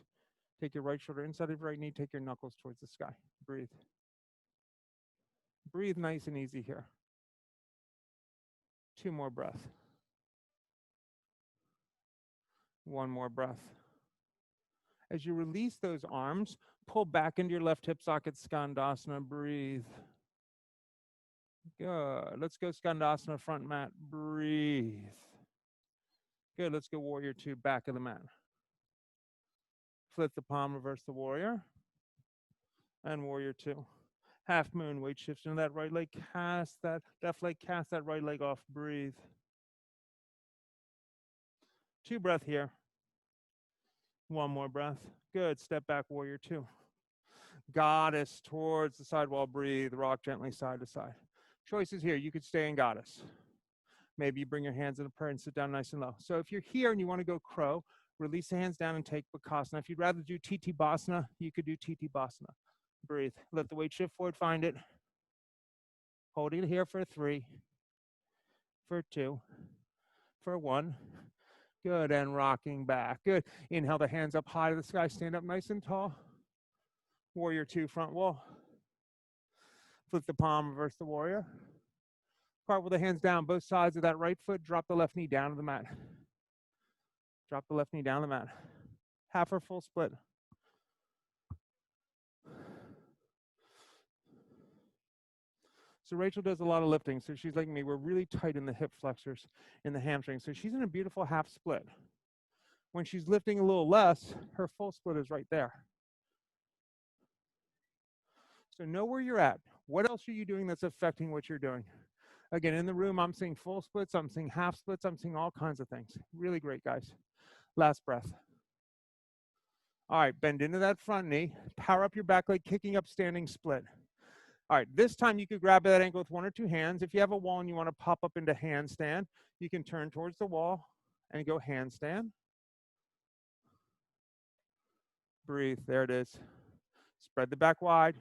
Take your right shoulder inside of your right knee, take your knuckles towards the sky. Breathe. Breathe nice and easy here. Two more breaths. One more breath. As you release those arms, pull back into your left hip socket, Skandasana, breathe. Good. Let's go Skandasana, front mat, breathe. Good, let's go warrior two, back of the mat. Flip the palm, reverse the warrior. And warrior two. Half moon, weight shifts into that right leg, cast that left leg, cast that right leg off, breathe. Two breath here. One more breath. Good, step back, warrior two. Goddess towards the sidewall, breathe, rock gently side to side. Choices here, you could stay in goddess. Maybe you bring your hands in a prayer and sit down nice and low. So if you're here and you want to go crow, release the hands down and take Bakasana. If you'd rather do TT Basana, you could do TT Basana. Breathe, let the weight shift forward, find it. Holding it here for three, for two, for one. Good, and rocking back. Good. Inhale the hands up high to the sky, stand up nice and tall. Warrior two, front wall. Flip the palm, reverse the warrior. Cartwheel the hands down, both sides of that right foot, drop the left knee down to the mat. Drop the left knee down to the mat. Half or full split. So Rachel does a lot of lifting. So she's like me. We're really tight in the hip flexors, in the hamstrings. So she's in a beautiful half split. When she's lifting a little less, her full split is right there. So know where you're at. What else are you doing that's affecting what you're doing? Again, in the room, I'm seeing full splits, I'm seeing half splits, I'm seeing all kinds of things. Really great, guys. Last breath. All right, bend into that front knee. Power up your back leg, kicking up, standing split. All right, this time you could grab that ankle with one or two hands. If you have a wall and you want to pop up into handstand, you can turn towards the wall and go handstand. Breathe, there it is. Spread the back wide.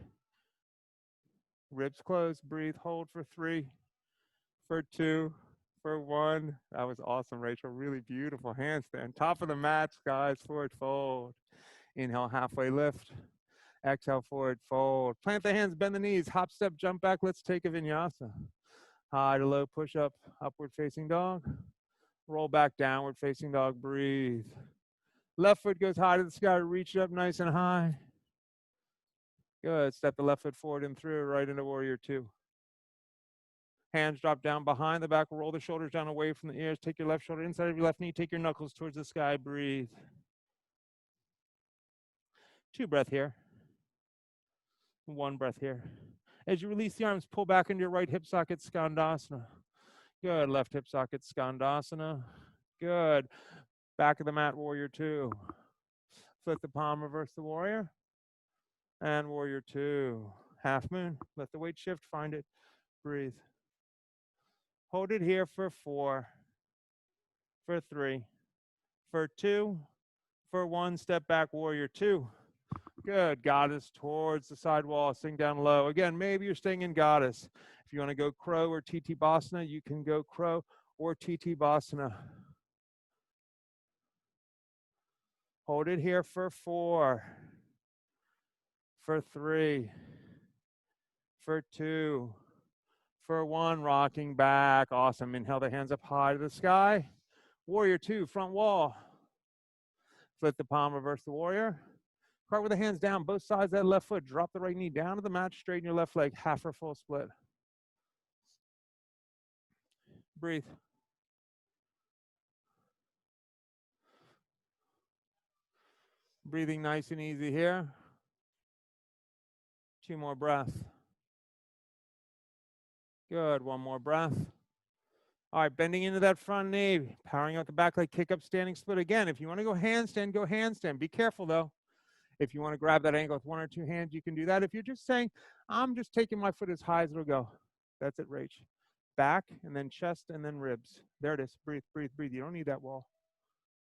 Ribs closed, breathe, hold for 3, for 2, for 1. That was awesome, Rachel. Really beautiful handstand. Top of the mat, guys, forward fold. Inhale, halfway lift. Exhale, forward fold. Plant the hands, bend the knees, hop, step, jump back. Let's take a vinyasa. High to low, push up, upward facing dog. Roll back, downward facing dog, breathe. Left foot goes high to the sky, reach it up nice and high. Good, step the left foot forward and through, right into warrior 2. Hands drop down behind the back, roll the shoulders down away from the ears, take your left shoulder inside of your left knee, take your knuckles towards the sky, breathe. 2 breath here. 1 breath here. As you release the arms, pull back into your right hip socket, Skandasana. Good, left hip socket, Skandasana. Good. Back of the mat, warrior 2. Flip the palm, reverse the warrior. And warrior 2. Half moon, let the weight shift, find it, breathe. Hold it here for 4, for 3, for 2, for 1, step back, warrior 2. Good, goddess towards the side wall, sink down low. Again, maybe you're staying in goddess. If you want to go crow or TT Basana, you can go crow or TT Basana. Hold it here for 4, for 3, for 2, for 1, rocking back. Awesome. Inhale the hands up high to the sky. Warrior 2, front wall. Flip the palm, reverse the warrior. Cart with the hands down, both sides of that left foot. Drop the right knee down to the mat, straighten your left leg, half or full split. Breathe. Breathing nice and easy here. 2 more breaths. Good, 1 more breath. All right, bending into that front knee, powering out the back leg, kick up, standing split. Again, if you want to go handstand, go handstand. Be careful though. If you want to grab that ankle with 1 or 2 hands, you can do that. If you're just saying, I'm just taking my foot as high as it'll go. That's it, Rach. Back, and then chest, and then ribs. There it is. Breathe, breathe, breathe. You don't need that wall.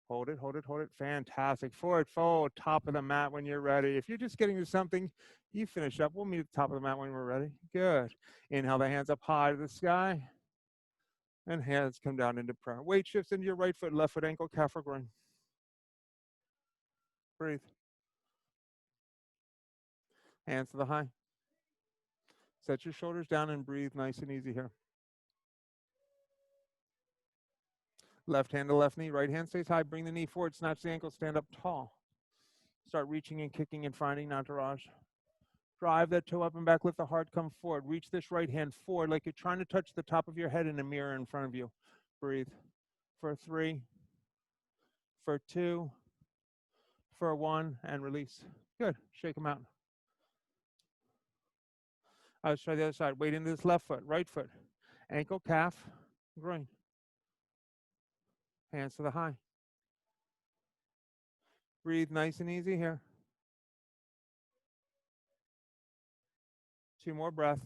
Hold it, hold it, hold it. Fantastic. Forward fold, top of the mat when you're ready. If you're just getting to something, you finish up. We'll meet at the top of the mat when we're ready. Good. Inhale the hands up high to the sky. And hands come down into prayer. Weight shifts into your right foot, left foot, ankle, calf, or groin. Breathe. Hands to the high. Set your shoulders down and breathe nice and easy here. Left hand to left knee, right hand stays high. Bring the knee forward, snatch the ankle, stand up tall. Start reaching and kicking and finding Nataraj. Drive that toe up and back, lift the heart, come forward. Reach this right hand forward like you're trying to touch the top of your head in a mirror in front of you. Breathe. For 3, for 2, for 1, and release. Good. Shake them out. Let's try the other side. Weight into this left foot, right foot. Ankle, calf, groin. Hands to the high. Breathe nice and easy here. 2 more breaths.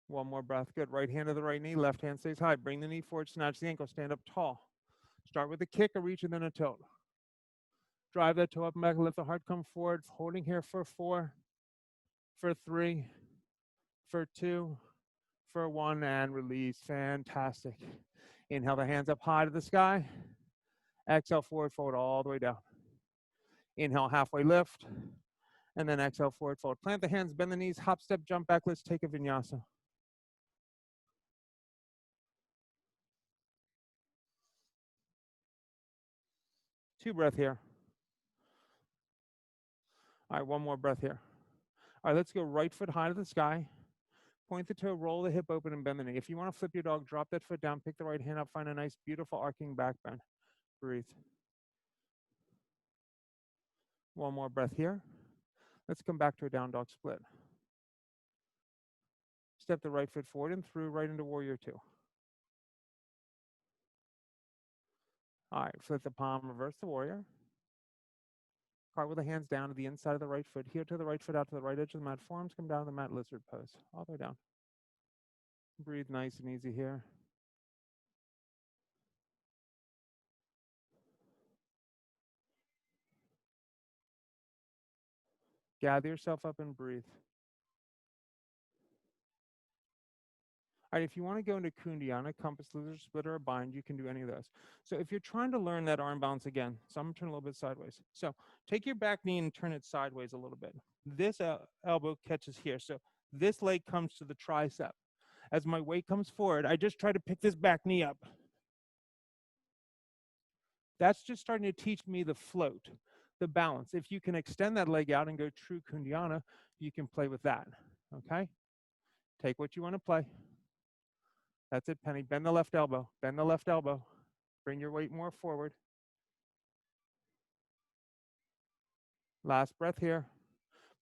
1 more breath. Good. Right hand to the right knee. Left hand stays high. Bring the knee forward. Snatch the ankle. Stand up tall. Start with a kick, a reach, and then a tilt. Drive that toe up and back. Let the heart come forward. Holding here for 4, for 3, for 2, for 1, and release. Fantastic. Inhale the hands up high to the sky. Exhale, forward fold all the way down. Inhale, halfway lift. And then exhale, forward fold. Plant the hands, bend the knees, hop, step, jump back. Let's take a vinyasa. Two breath here. All right, 1 more breath here. All right, let's go right foot high to the sky. Point the toe, roll the hip open, and bend the knee. If you want to flip your dog, drop that foot down, pick the right hand up, find a nice, beautiful arcing back bend. Breathe. One more breath here. Let's come back to a down dog split. Step the right foot forward and through right into warrior two. All right, flip the palm, reverse the warrior. Cartwheel the hands down to the inside of the right foot, heel to the right foot, out to the right edge of the mat. Forearms come down to the mat, lizard pose, all the way down. Breathe nice and easy here. Gather yourself up and breathe. All right, if you want to go into Kundiana, compass, lizard split, or a bind, you can do any of those. So if you're trying to learn that arm balance again, so I'm going to turn a little bit sideways. So take your back knee and turn it sideways a little bit. This elbow catches here. So this leg comes to the tricep. As my weight comes forward, I just try to pick this back knee up. That's just starting to teach me the float, the balance. If you can extend that leg out and go true Kundiana, you can play with that, okay? Take what you want to play. That's it, Penny. Bend the left elbow. Bend the left elbow. Bring your weight more forward. Last breath here.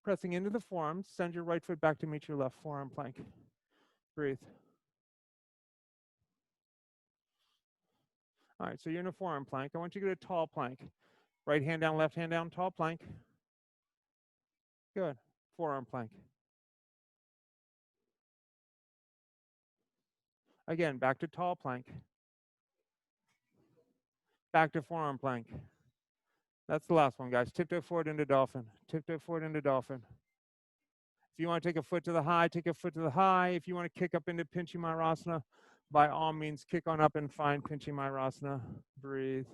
Pressing into the forearms. Send your right foot back to meet your left forearm plank. Breathe. All right, so you're in a forearm plank. I want you to go to tall plank. Right hand down, left hand down, tall plank. Good. Forearm plank. Again, back to tall plank. Back to forearm plank. That's the last one, guys. Tiptoe forward into dolphin. Tiptoe forward into dolphin. If you want to take a foot to the high, take a foot to the high. If you want to kick up into Pinchi Mayurasana, by all means, kick on up and find Pinchi Mayurasana. Breathe.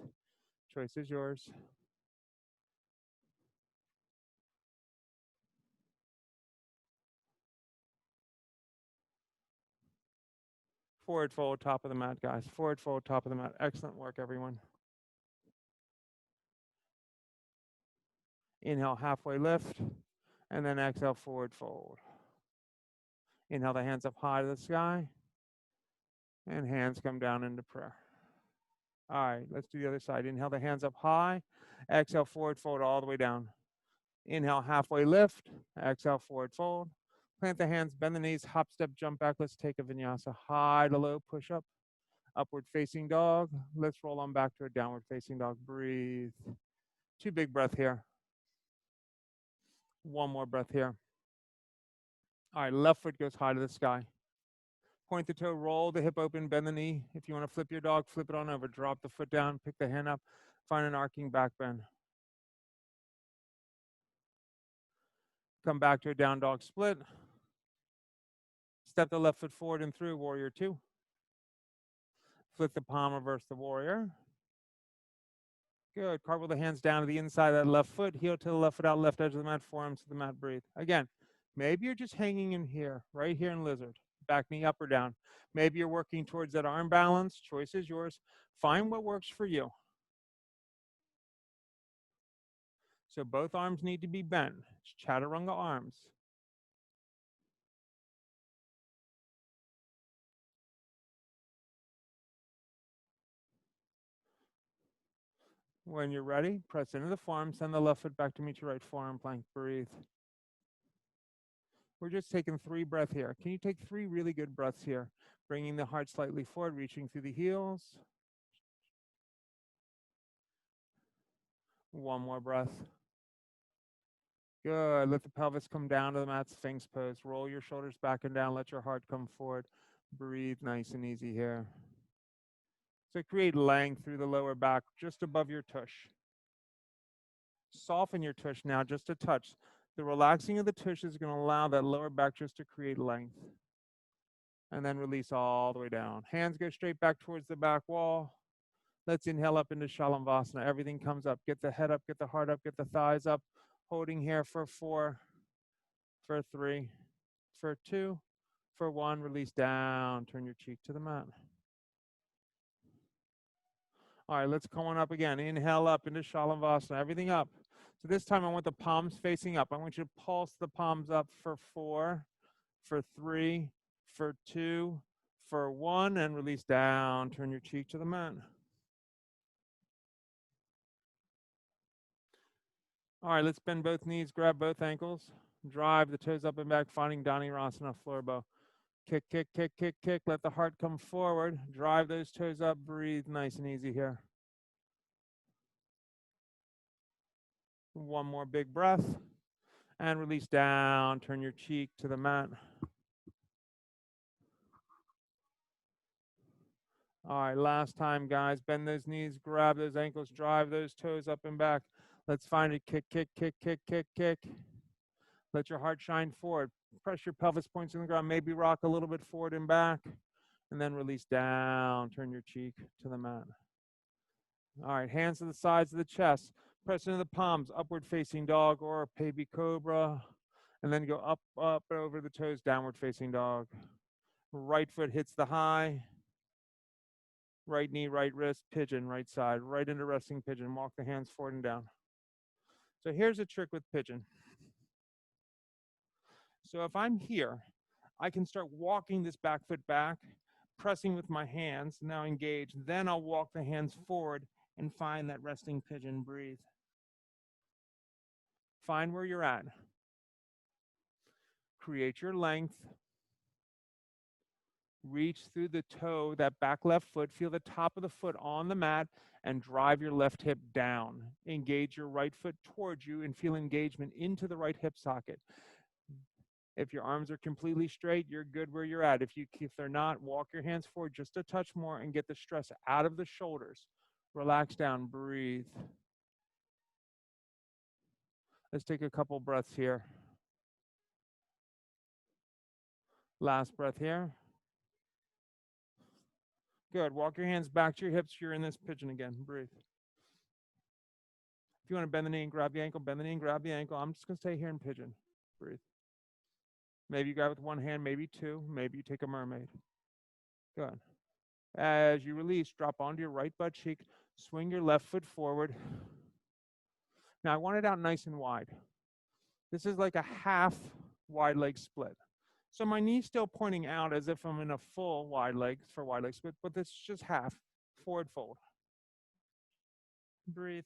Choice is yours. Forward fold, top of the mat, guys. Forward fold, top of the mat. Excellent work, everyone. Inhale, halfway lift, and then exhale, forward fold. Inhale the hands up high to the sky, and hands come down into prayer. All right, let's do the other side. Inhale the hands up high, exhale, forward fold all the way down. Inhale, halfway lift, exhale, forward fold. Plant the hands, bend the knees, hop, step, jump back. Let's take a vinyasa. High to low, push up. Upward facing dog. Let's roll on back to a downward facing dog. Breathe. 2 big breath here. 1 more breath here. All right, left foot goes high to the sky. Point the toe, roll the hip open, bend the knee. If you want to flip your dog, flip it on over. Drop the foot down, pick the hand up, find an arcing back bend. Come back to a down dog split. Step the left foot forward and through, warrior two. Flip the palm, reverse the warrior. Good. Cartwheel the hands down to the inside of that left foot, heel to the left foot out, left edge of the mat, forearms to the mat, breathe. Again, maybe you're just hanging in here, right here in lizard. Back knee up or down. Maybe you're working towards that arm balance. Choice is yours. Find what works for you. So both arms need to be bent. It's chaturanga arms. When you're ready, press into the forearm, send the left foot back to meet your right forearm plank. Breathe. We're just taking 3 breaths here. Can you take 3 really good breaths here? Bringing the heart slightly forward, reaching through the heels. 1 more breath. Good. Let the pelvis come down to the mat, Sphinx pose. Roll your shoulders back and down. Let your heart come forward. Breathe nice and easy here. So create length through the lower back, just above your tush. Soften your tush now, just a touch. The relaxing of the tush is going to allow that lower back just to create length. And then release all the way down. Hands go straight back towards the back wall. Let's inhale up into Shalavasana. Everything comes up. Get the head up, get the heart up, get the thighs up. Holding here for 4, for 3, for 2, for 1. Release down. Turn your cheek to the mat. All right, let's come on up again. Inhale up into Shalavasana. Everything up. So this time I want the palms facing up. I want you to pulse the palms up for 4, for 3, for 2, for 1, and release down. Turn your cheek to the mat. All right, let's bend both knees, grab both ankles, drive the toes up and back, finding Dhanurasana floor bow. Kick, kick, kick, kick, kick. Let the heart come forward. Drive those toes up. Breathe nice and easy here. One more big breath. And release down. Turn your cheek to the mat. All right, last time, guys. Bend those knees, grab those ankles, drive those toes up and back. Let's find it. Kick, kick, kick, kick, kick, kick. Let your heart shine forward. Press your pelvis points in the ground. Maybe rock a little bit forward and back. And then release down. Turn your cheek to the mat. All right, hands to the sides of the chest. Press into the palms, upward facing dog or baby cobra. And then go up, up, over the toes, downward facing dog. Right foot hits the high. Right knee, right wrist, pigeon, right side. Right into resting pigeon. Walk the hands forward and down. So here's a trick with pigeon. So if I'm here, I can start walking this back foot back, pressing with my hands, now engage. Then I'll walk the hands forward and find that resting pigeon. Breathe. Find where you're at. Create your length. Reach through the toe, that back left foot. Feel the top of the foot on the mat and drive your left hip down. Engage your right foot towards you and feel engagement into the right hip socket. If your arms are completely straight, you're good where you're at. If they're not, walk your hands forward just a touch more and get the stress out of the shoulders. Relax down, breathe. Let's take a couple breaths here. Last breath here. Good. Walk your hands back to your hips. You're in this pigeon again. Breathe. If you want to bend the knee and grab the ankle, bend the knee and grab the ankle. I'm just going to stay here in pigeon. Breathe. Maybe you grab it with one hand, maybe two. Maybe you take a mermaid. Good. As you release, drop onto your right butt cheek. Swing your left foot forward. Now, I want it out nice and wide. This is like a half wide leg split. So my knee's still pointing out as if I'm in a full wide leg split, but this is just half. Forward fold. Breathe.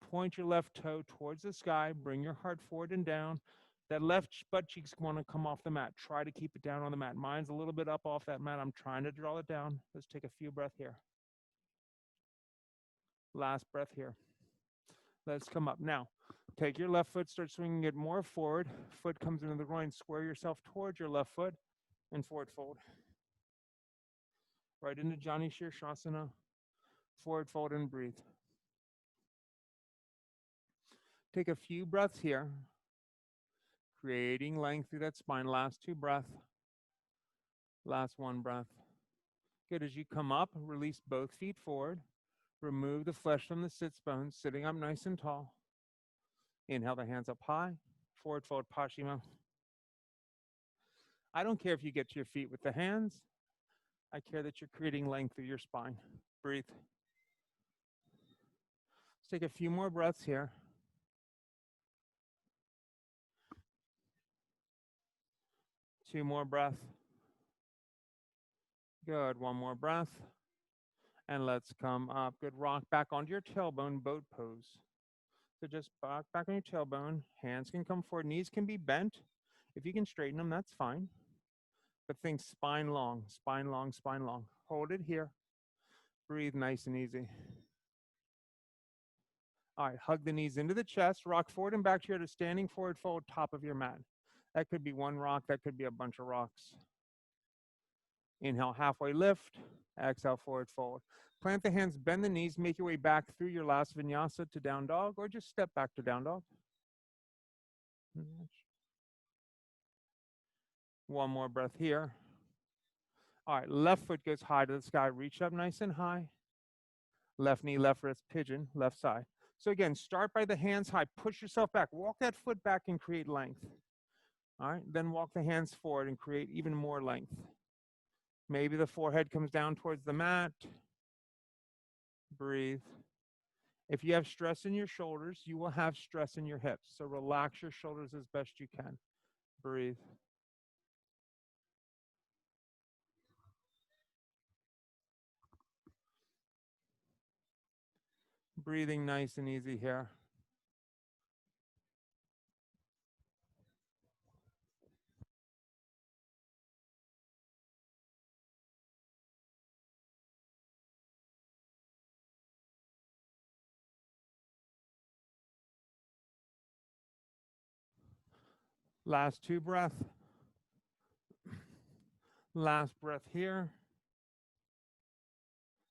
Point your left toe towards the sky. Bring your heart forward and down. That left butt cheek's going to come off the mat. Try to keep it down on the mat. Mine's a little bit up off that mat. I'm trying to draw it down. Let's take a few breaths here. Last breath here. Let's come up. Now, take your left foot, start swinging it more forward. Foot comes into the groin. Square yourself towards your left foot and forward fold. Right into Jani Shirshasana. Forward fold and breathe. Take a few breaths here. Creating length through that spine. Last two breaths. Last one breath. Good. As you come up, release both feet forward. Remove the flesh from the sits bones, sitting up nice and tall. Inhale the hands up high. Forward fold Paschimottanasana. I don't care if you get to your feet with the hands. I care that you're creating length through your spine. Breathe. Let's take a few more breaths here. Two more breaths. Good. One more breath. And let's come up. Good. Rock back onto your tailbone, boat pose. So just back on your tailbone. Hands can come forward. Knees can be bent. If you can straighten them, that's fine. But think spine long, spine long, spine long. Hold it here. Breathe nice and easy. All right, hug the knees into the chest. Rock forward and back here to standing forward fold, top of your mat. That could be one rock. That could be a bunch of rocks. Inhale, halfway lift. Exhale, forward fold. Plant the hands, bend the knees, make your way back through your last vinyasa to down dog, or just step back to down dog. One more breath here. All right, left foot goes high to the sky. Reach up nice and high. Left knee, left wrist, pigeon, left side. So again, start by the hands high. Push yourself back. Walk that foot back and create length. All right, then walk the hands forward and create even more length. Maybe the forehead comes down towards the mat. Breathe. If you have stress in your shoulders, you will have stress in your hips. So relax your shoulders as best you can. Breathe. Breathing nice and easy here. Last 2 breath. Last breath here.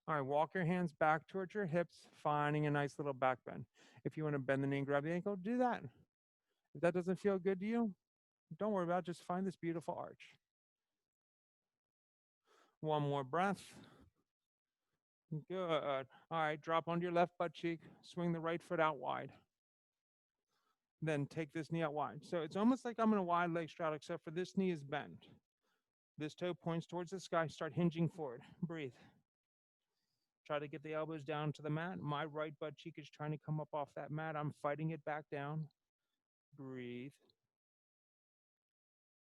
All right, walk your hands back towards your hips, finding a nice little back bend. If you want to bend the knee and grab the ankle, do that. If that doesn't feel good to you, don't worry about it. Just find this beautiful arch. One more breath. Good. All right, drop onto your left butt cheek. Swing the right foot out wide. Then take this knee out wide. So it's almost like I'm in a wide leg straddle, except for this knee is bent. This toe points towards the sky. Start hinging forward. Breathe. Try to get the elbows down to the mat. My right butt cheek is trying to come up off that mat. I'm fighting it back down. Breathe.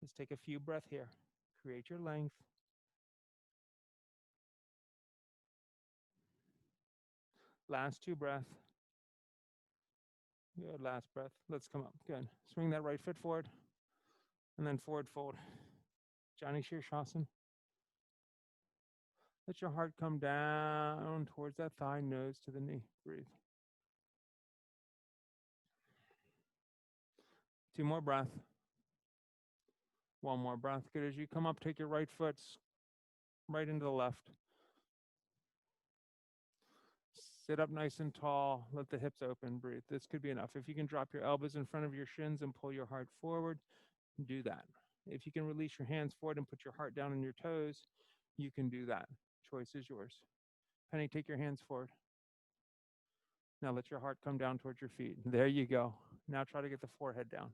Let's take a few breaths here. Create your length. Last 2 breaths. Good. Last breath. Let's come up. Good. Swing that right foot forward. And then forward fold. Jani Shirshasana. Let your heart come down towards that thigh, nose to the knee. Breathe. 2 more breaths. 1 more breath. Good. As you come up, take your right foot right into the left. Sit up nice and tall. Let the hips open. Breathe. This could be enough. If you can drop your elbows in front of your shins and pull your heart forward, do that. If you can release your hands forward and put your heart down on your toes, you can do that. Choice is yours. Penny, take your hands forward. Now let your heart come down towards your feet. There you go. Now try to get the forehead down.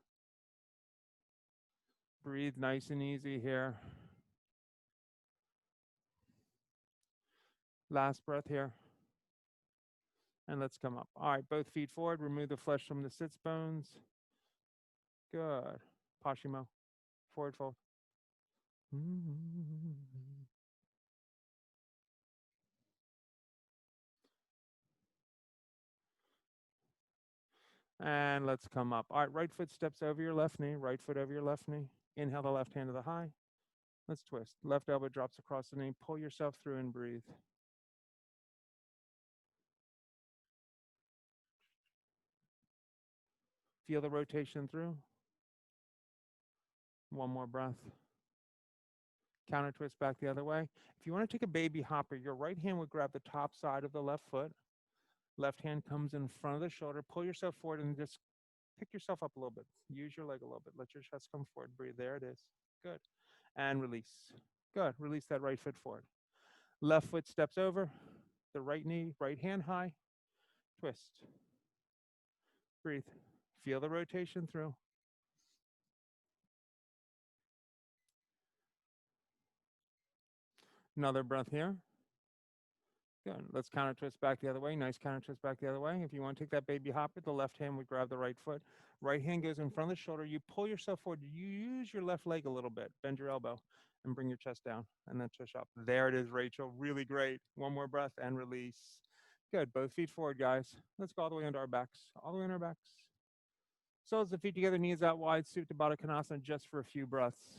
Breathe nice and easy here. Last breath here. And let's come up. All right, both feet forward. Remove the flesh from the sits bones. Good. Pashimo. Forward fold. And let's come up. All right, right foot steps over your left knee. Right foot over your left knee. Inhale the left hand to the high. Let's twist. Left elbow drops across the knee. Pull yourself through and breathe. Feel the rotation through. 1 more breath. Counter twist back the other way. If you want to take a baby hopper, your right hand would grab the top side of the left foot. Left hand comes in front of the shoulder. Pull yourself forward and just pick yourself up a little bit. Use your leg a little bit. Let your chest come forward. Breathe. There it is. Good. And release. Good. Release that right foot forward. Left foot steps over. The right knee, right hand high. Twist. Breathe. Feel the rotation through. Another breath here. Good. Let's counter twist back the other way. Nice counter twist back the other way. If you want to take that baby hopper, the left hand would grab the right foot. Right hand goes in front of the shoulder. You pull yourself forward. You use your left leg a little bit. Bend your elbow and bring your chest down and then push up. There it is, Rachel. Really great. 1 more breath and release. Good. Both feet forward, guys. Let's go all the way under our backs. All the way under our backs. Soles of the feet together, knees out wide, Supta Baddha Konasana just for a few breaths.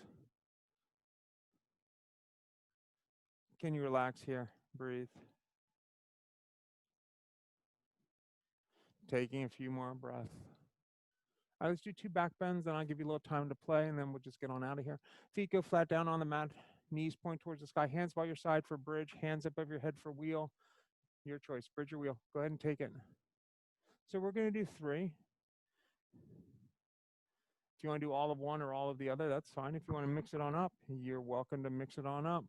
Can you relax here? Breathe. Taking a few more breaths. All right, let's do 2 back bends, and I'll give you a little time to play, and then we'll just get on out of here. Feet go flat down on the mat. Knees point towards the sky. Hands by your side for bridge. Hands up over your head for wheel. Your choice. Bridge or wheel. Go ahead and take it. So we're going to do 3. If you want to do all of one or all of the other, that's fine. If you want to mix it on up, you're welcome to mix it on up.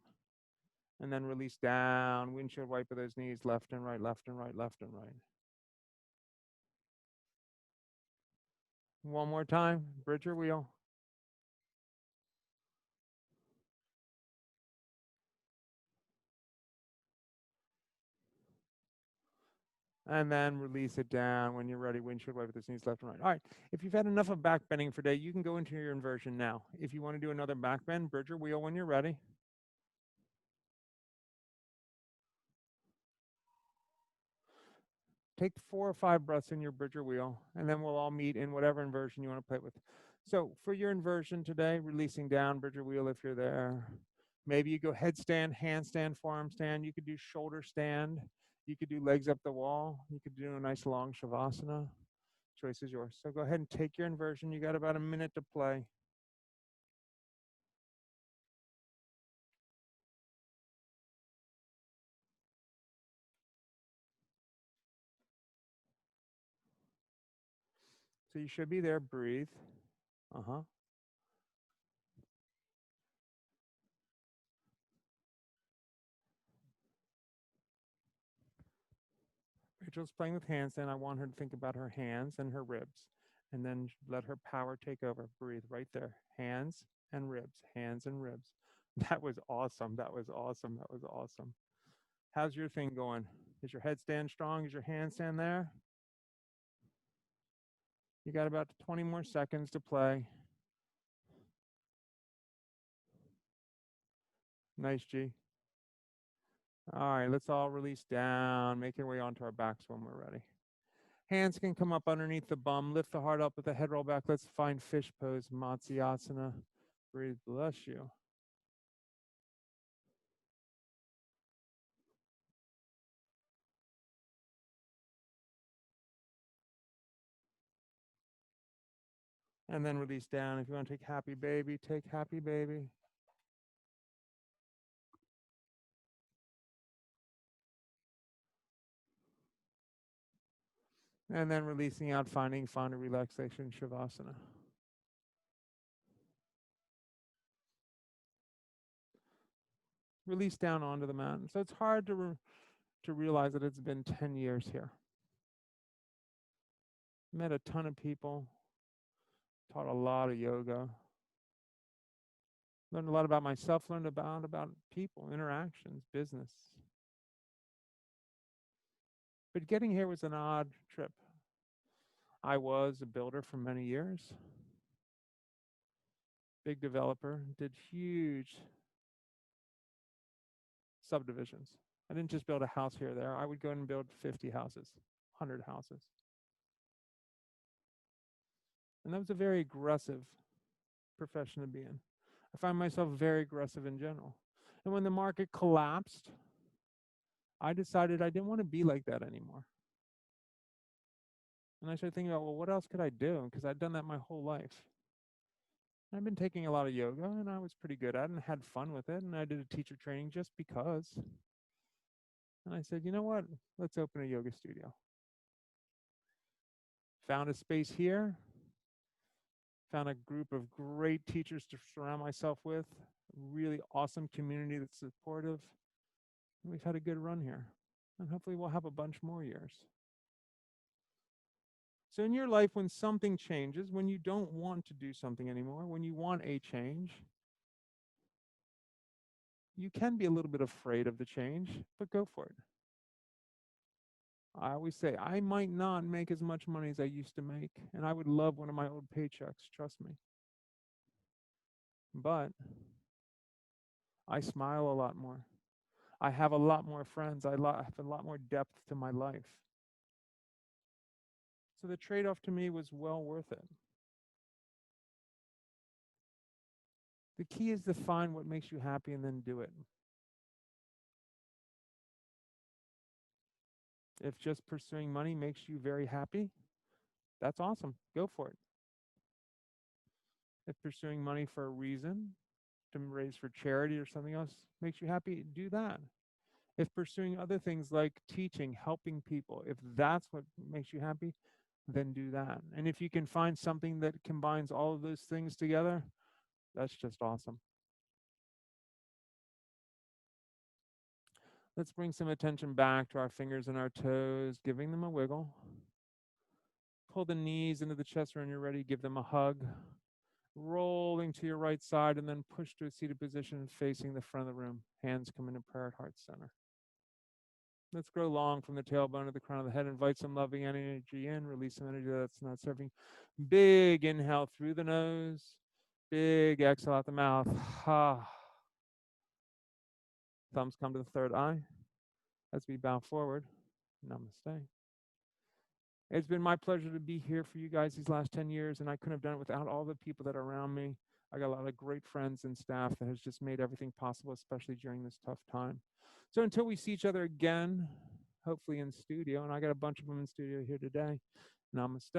And then release down. Windshield wiper those knees left and right, left and right, left and right. 1 more time. Bridge or wheel. And then release it down. When you're ready, windshield wiper the knees left and right. All right. If you've had enough of back bending for today, you can go into your inversion now. If you want to do another back bend, bridge your wheel when you're ready. Take 4 or 5 breaths in your bridger wheel, and then we'll all meet in whatever inversion you want to play with. So for your inversion today, releasing down, bridger wheel if you're there. Maybe you go headstand, handstand, forearm stand. You could do shoulder stand. You could do legs up the wall. You could do a nice long shavasana. Choice is yours. So go ahead and take your inversion. You got about a minute to play. So you should be there. Breathe. Uh-huh. Rachel's playing with handstand. I want her to think about her hands and her ribs, and then let her power take over. Breathe right there. Hands and ribs, hands and ribs. That was awesome. That was awesome. That was awesome. How's your thing going? Is your headstand strong? Is your handstand there? You got about 20 more seconds to play. Nice, G. All right, let's all release down. Make your way onto our backs when we're ready. Hands can come up underneath the bum. Lift the heart up with the head roll back. Let's find fish pose, Matsyasana. Breathe, bless you. And then release down. If you want to take happy baby, take happy baby. And then releasing out, finding fun and relaxation, Shavasana. Release down onto the mat. So it's hard to realize that it's been 10 years here. Met a ton of people, taught a lot of yoga, learned a lot about myself, learned about people, interactions, business. But getting here was an odd trip. I was a builder for many years, big developer, did huge subdivisions. I didn't just build a house here or there. I would go and build 50 houses, 100 houses. And that was a very aggressive profession to be in. I find myself very aggressive in general. And when the market collapsed, I decided I didn't want to be like that anymore. And I started thinking about, well, what else could I do? Because I'd done that my whole life. I've been taking a lot of yoga, and I was pretty good at it and had fun with it. And I did a teacher training just because. And I said, you know what? Let's open a yoga studio. Found a space here, found a group of great teachers to surround myself with, a really awesome community that's supportive. We've had a good run here, and hopefully we'll have a bunch more years. So in your life, when something changes, when you don't want to do something anymore, when you want a change, you can be a little bit afraid of the change, but go for it. I always say, I might not make as much money as I used to make, and I would love one of my old paychecks, trust me. But I smile a lot more. I have a lot more friends. I have a lot more depth to my life. So the trade-off to me was well worth it. The key is to find what makes you happy and then do it. If just pursuing money makes you very happy, that's awesome. Go for it. If pursuing money for a reason, to raise for charity or something else makes you happy, do that. If pursuing other things like teaching, helping people, if that's what makes you happy, then do that. And if you can find something that combines all of those things together, that's just awesome. Let's bring some attention back to our fingers and our toes, giving them a wiggle. Pull the knees into the chest when you're ready, give them a hug. Rolling to your right side and then push to a seated position facing the front of the room. Hands come into prayer at heart center. Let's grow long from the tailbone to the crown of the head. Invite some loving energy in. Release some energy that's not serving. Big inhale through the nose. Big exhale out the mouth. Thumbs come to the third eye as we bow forward. Namaste. It's been my pleasure to be here for you guys these last 10 years, and I couldn't have done it without all the people that are around me. I got a lot of great friends and staff that has just made everything possible, especially during this tough time. So until we see each other again, hopefully in studio, and I got a bunch of them in studio here today, namaste.